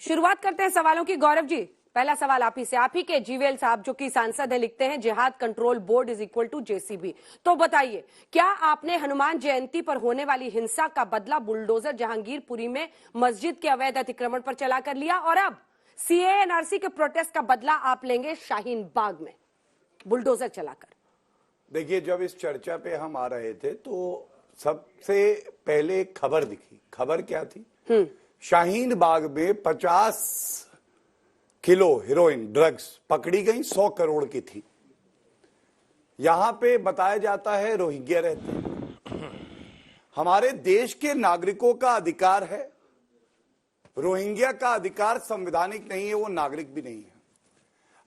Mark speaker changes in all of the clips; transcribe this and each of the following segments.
Speaker 1: शुरुआत करते हैं सवालों की। गौरव जी, पहला सवाल आप ही से। आप ही के जीवेल साहब जो कि सांसद है लिखते हैं जिहाद control board is equal to JCB. तो बताइए, क्या आपने हनुमान जयंती पर होने वाली हिंसा का बदला बुलडोजर जहांगीरपुरी में मस्जिद के अवैध अतिक्रमण पर चला कर लिया, और अब सीएए एनआरसी के प्रोटेस्ट का बदला आप लेंगे शाहीन बाग में बुलडोजर चलाकर?
Speaker 2: देखिए, जब इस चर्चा पे हम आ रहे थे तो सबसे पहले एक खबर दिखी। खबर क्या थी? शाहीन बाग में 50 किलो हेरोइन ड्रग्स पकड़ी गई, 100 करोड़ की थी। यहां पे बताया जाता है रोहिंग्या रहते हैं। हमारे देश के नागरिकों का अधिकार है, रोहिंग्या का अधिकार संवैधानिक नहीं है, वो नागरिक भी नहीं है।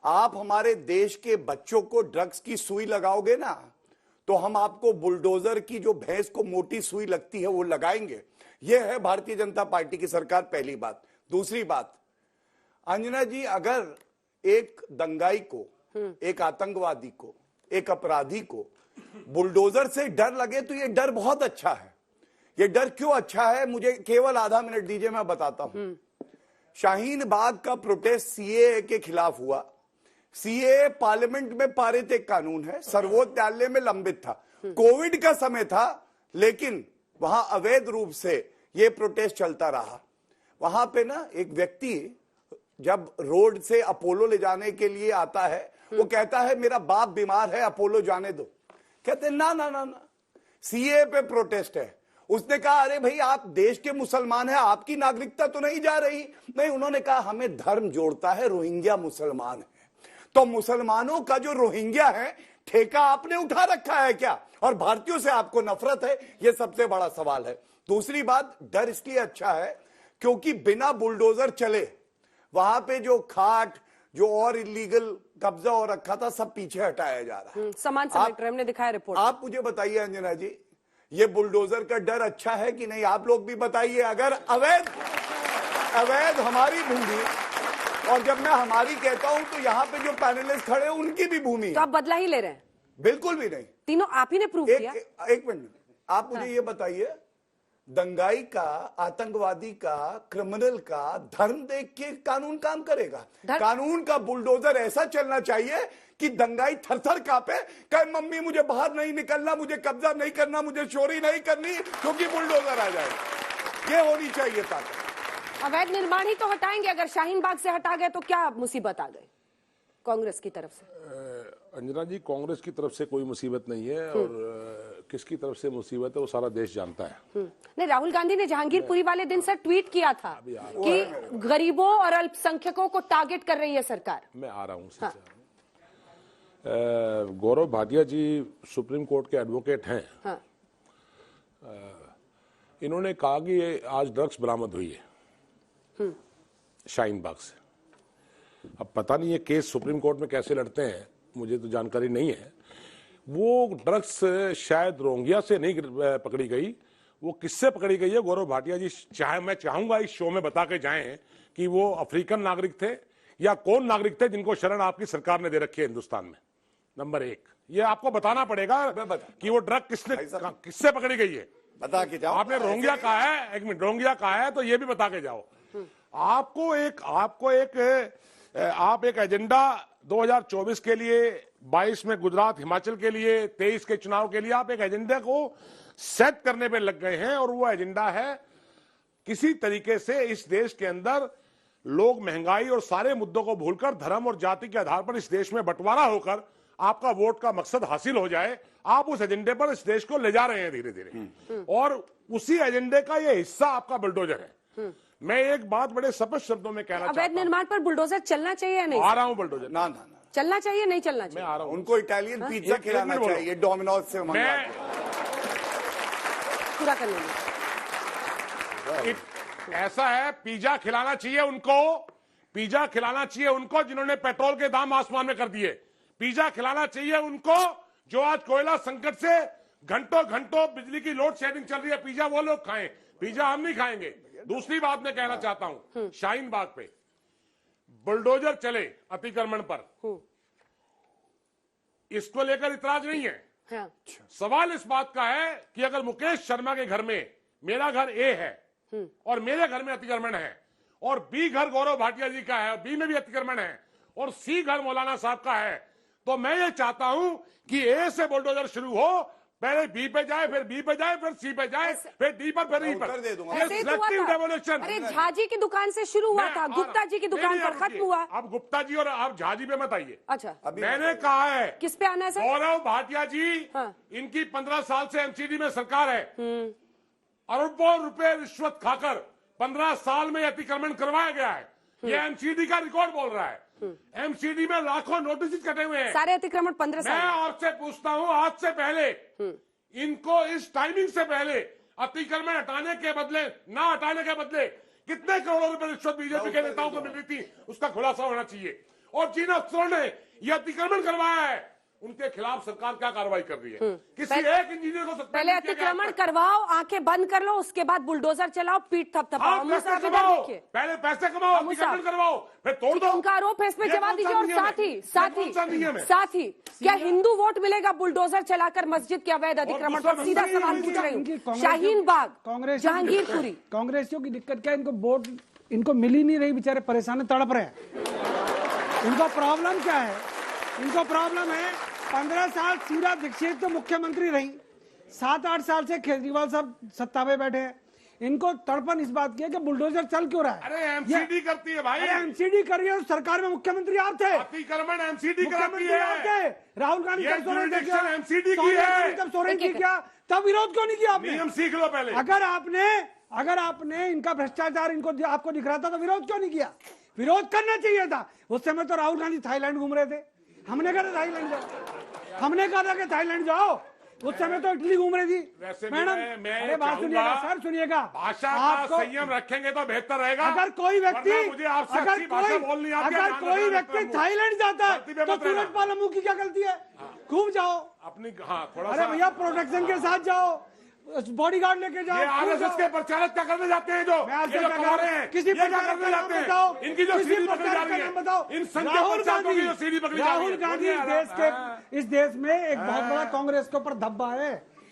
Speaker 2: आप हमारे देश के बच्चों को ड्रग्स की सुई लगाओगे ना, तो हम आपको बुलडोजर की जो भैंस को मोटी सुई लगती है वो लगाएंगे। यह है भारतीय जनता पार्टी की सरकार, पहली बात। दूसरी बात, अंजना जी, अगर एक दंगाई को, एक आतंकवादी को, एक अपराधी को बुलडोजर से डर लगे तो ये डर बहुत अच्छा है। ये डर क्यों अच्छा है, मुझे केवल आधा मिनट दीजिए, मैं बताता हूं। शाहीन बाग का प्रोटेस्ट सीएए के खिलाफ हुआ। सीएए पार्लियामेंट में पारित एक कानून है, सर्वोच्च न्यायालय में लंबित था। कोविड का समय था, लेकिन वहां अवैध रूप से ये प्रोटेस्ट चलता रहा। वहां पे ना एक व्यक्ति जब रोड से अपोलो ले जाने के लिए आता है, वो कहता है मेरा बाप बीमार है, अपोलो जाने दो। कहते ना ना ना ना, सीए पे प्रोटेस्ट है। उसने कहा अरे भाई, आप देश के मुसलमान हैं, आपकी नागरिकता तो नहीं जा रही। नहीं, उन्होंने कहा हमें धर्म जोड़ता है, रोहिंग्या मुसलमान है। तो मुसलमानों का जो रोहिंग्या है, ठेका आपने उठा रखा है क्या? और भारतीयों से आपको नफरत है, यह सबसे बड़ा सवाल है। दूसरी बात, डर इसलिए अच्छा है क्योंकि बिना बुलडोजर चले वहां पे जो खाट, जो और इलीगल कब्जा हो रखा था, सब पीछे हटाया जा रहा है।
Speaker 1: सामान समेट रहे, हमने दिखाया रिपोर्ट।
Speaker 2: आप मुझे बताइए अंजना जी, ये बुलडोजर का डर अच्छा है कि नहीं? आप लोग भी बताइए। अगर अवैध हमारी भूमि, और जब मैं हमारी कहता हूं तो यहाँ पे जो पैनलिस्ट खड़े हैं उनकी भी भूमि है,
Speaker 1: तो आप बदला ही ले रहे हैं?
Speaker 2: बिल्कुल भी नहीं।
Speaker 1: तीनों आप ही ने प्रूव किया।
Speaker 2: एक मिनट, आप मुझे ये बताइए, दंगाई का, आतंकवादी का, क्रिमिनल का धर्म देख के कानून काम करेगा? कानून का बुलडोजर ऐसा चलना चाहिए कि दंगाई थर-थर कांपे, कहे मम्मी मुझे बाहर नहीं निकलना, मुझे कब्जा नहीं करना, मुझे चोरी नहीं करनी, क्योंकि बुलडोजर आ जाए। ये होनी चाहिए ताकत।
Speaker 1: अवैध निर्माण ही तो हटाएंगे, अगर शाहीन बाग से हटा गए तो क्या मुसीबत आ गई कांग्रेस की तरफ से?
Speaker 3: अंजना जी, कांग्रेस की तरफ से कोई मुसीबत नहीं है, और किसकी तरफ से मुसीबत है वो सारा देश जानता है।
Speaker 1: नहीं, राहुल गांधी ने जहांगीरपुरी वाले दिन सर ट्वीट किया था कि गरीबों और अल्पसंख्यकों को टारगेट कर रही है सरकार।
Speaker 3: मैं आ रहा हूँ। गौरव भाटिया जी सुप्रीम कोर्ट के एडवोकेट हैं।
Speaker 1: हाँ।
Speaker 3: इन्होंने कहा कि आज ड्रग्स बरामद हुई है शाहीन बाग से। अब पता नहीं ये केस सुप्रीम कोर्ट में कैसे लड़ते हैं, मुझे तो जानकारी नहीं है। वो ड्रग्स शायद रोहिंग्या से नहीं पकड़ी गई, वो किससे पकड़ी गई है गौरव भाटिया जी? मैं चाहूंगा इस शो में बता के जाएं कि वो अफ्रीकन नागरिक थे या कौन नागरिक थे जिनको शरण आपकी सरकार ने दे रखी है हिंदुस्तान में। नंबर एक, ये आपको बताना पड़ेगा कि वो ड्रग किससे पकड़ी गई है।
Speaker 2: बता के जाओ।
Speaker 3: आपने रोहिंग्या कहा है, एक मिनट, रोहिंग्या कहा है तो ये भी बता के जाओ। आप एक एजेंडा 2024 के लिए, 22 में गुजरात हिमाचल के लिए, 23 के चुनाव के लिए आप एक एजेंडा को सेट करने पे लग गए हैं, और वो एजेंडा है किसी तरीके से इस देश के अंदर लोग महंगाई और सारे मुद्दों को भूलकर धर्म और जाति के आधार पर इस देश में बंटवारा होकर आपका वोट का मकसद हासिल हो जाए। आप उस एजेंडे पर इस देश को ले जा रहे हैं धीरे धीरे, और उसी एजेंडे का ये हिस्सा आपका बुलडोजर है। मैं एक बात बड़े स्पष्ट शब्दों में कहना चाहता हूं,
Speaker 1: अवैध निर्माण पर बुलडोजर चलना चाहिए या नहीं?
Speaker 3: आ रहा हूं बुलडोजर।
Speaker 2: ना ना ना,
Speaker 1: चलना चाहिए नहीं चलना चाहिए?
Speaker 3: मैं आ रहा हूं।
Speaker 2: उनको इटालियन पिज्जा खिलाना चाहिए, डोमिनोज से मंगवा के।
Speaker 1: पूरा कर लेंगे।
Speaker 3: ऐसा है, पिज्जा खिलाना चाहिए उनको, पिज्जा खिलाना चाहिए उनको जिन्होंने पेट्रोल के दाम आसमान में कर दिए। पिज्जा खिलाना चाहिए उनको जो आज कोयला संकट से घंटों घंटों बिजली की लोड शेडिंग चल रही है। पिज्जा वो लोग खाएं, पिज्जा हम नहीं खाएंगे। दूसरी बात मैं कहना चाहता हूं, शाहीन बाग पे बुलडोजर चले अतिक्रमण पर, इसको लेकर इतराज नहीं है।
Speaker 1: हाँ।
Speaker 3: सवाल इस बात का है कि अगर मुकेश शर्मा के घर में, मेरा घर ए है और मेरे घर में अतिक्रमण है, और बी घर गौरव भाटिया जी का है, और बी में भी अतिक्रमण है, और सी घर मौलाना साहब का है, तो मैं ये चाहता हूं कि ए से बुलडोजर शुरू हो, पहले बी पे जाए, फिर बी पे जाए, फिर सी पे जाए, फिर डी पर, फिर ई पर।
Speaker 2: उत्तर दे दूंगा।
Speaker 1: ऐसे ही तो हुआ था।
Speaker 3: डेवोल्यूशन।
Speaker 1: अरे झाजी की दुकान से शुरू हुआ था, गुप्ता जी की दुकान पर खत्म हुआ।
Speaker 3: अब गुप्ता जी और आप झाजी पे मत आइए।
Speaker 1: अच्छा,
Speaker 3: मैंने कहा है
Speaker 1: किस पे आना है सर?
Speaker 3: गौरव भाटिया जी,
Speaker 1: हाँ।
Speaker 3: इनकी 15 साल से एमसीडी में सरकार है, अरबों रुपए रिश्वत खाकर 15 साल में अतिक्रमण करवाया गया है, ये एमसीडी का रिकॉर्ड बोल रहा है। एमसीडी में लाखों नोटिस कटे हुए हैं।
Speaker 1: सारे अतिक्रमण 15
Speaker 3: मैं
Speaker 1: साल।
Speaker 3: आपसे पूछता हूं, आज से पहले इनको इस टाइमिंग से पहले अतिक्रमण हटाने के बदले, ना हटाने के बदले कितने करोड़ों रुपए रिश्वत बीजेपी के नेताओं को मिल रही थी, उसका खुलासा होना चाहिए। और जिन अफसरों ने यह अतिक्रमण करवाया है, उनके खिलाफ सरकार क्या कार्रवाई कर रही है? किसी एक इंजीनियर को
Speaker 1: पहले अतिक्रमण करवाओ, आंखें बंद कर लो, उसके बाद बुलडोजर चलाओ, पीठ थपथपाओ।
Speaker 3: आप पैसे कमाओ, पहले पैसे कमाओ, अतिक्रमण करवाओ, फिर तोड़ दो।
Speaker 1: उनका आरोप है, इसमें जवाब दीजिए। और साथ ही क्या हिंदू वोट मिलेगा बुलडोजर चलाकर मस्जिद के अवैध अतिक्रमण पर? सीधा सवाल पूछ रही हूँ। शाहीन बाग, जहांगीरपुरी,
Speaker 4: कांग्रेसियों की दिक्कत क्या है? इनको वोट इनको मिल ही नहीं रही, बेचारे परेशान तड़प रहे हैं। इनको प्रॉब्लम क्या है? इनको प्रॉब्लम है 15 साल शीला दीक्षित तो मुख्यमंत्री रही, 7-8 साल से केजरीवाल साहब सत्ता में बैठे हैं। इनको तड़पन इस बात की है कि बुलडोजर चल क्यों रहा है?
Speaker 3: अरे एमसीडी करती है भाई।
Speaker 4: अरे एमसीडी कर रही है, सरकार में मुख्यमंत्री आप थे।
Speaker 3: अतिक्रमण एमसीडी कराती है।
Speaker 4: राहुल गांधी
Speaker 3: ये
Speaker 4: जब सोरेन ने किया,
Speaker 3: एमसीडी की है।
Speaker 4: जब सोरेन की किया, तब विरोध क्यों नहीं किया आपने?
Speaker 3: नियम सीख लो पहले।
Speaker 4: अगर आपने इनका भ्रष्टाचार इनको आपको दिख रहा था तो विरोध क्यों नहीं किया? विरोध करना चाहिए था। उस समय तो राहुल गांधी थाईलैंड घूम रहे थे, हमने कहा था थाईलैंड जाओ, हमने कहा था कि थाईलैंड जाओ। उस समय तो इटली घूम रही थी। मैडम, अरे बात सुनिएगा सर, सुनिएगा।
Speaker 3: भाषा का संयम रखेंगे तो बेहतर रहेगा।
Speaker 4: अगर कोई व्यक्ति थाईलैंड जाता है तो सूरज पालमू की क्या गलती है? घूम जाओ अपनी।
Speaker 3: थोड़ा
Speaker 4: अरे भैया, प्रोटेक्शन के साथ जाओ, बॉडीगार्ड लेके जाओ।
Speaker 3: आरएसएस के प्रचारक क्या करने जाते हैं? जो
Speaker 4: किसी प्रचारक का नाम बताओ,
Speaker 3: इनकी जो सीढ़ी पकड़ी जा रही है,
Speaker 4: बताओ।
Speaker 3: इन राहुल गांधी
Speaker 4: इस देश में एक बहुत बड़ा कांग्रेस के ऊपर धब्बा है।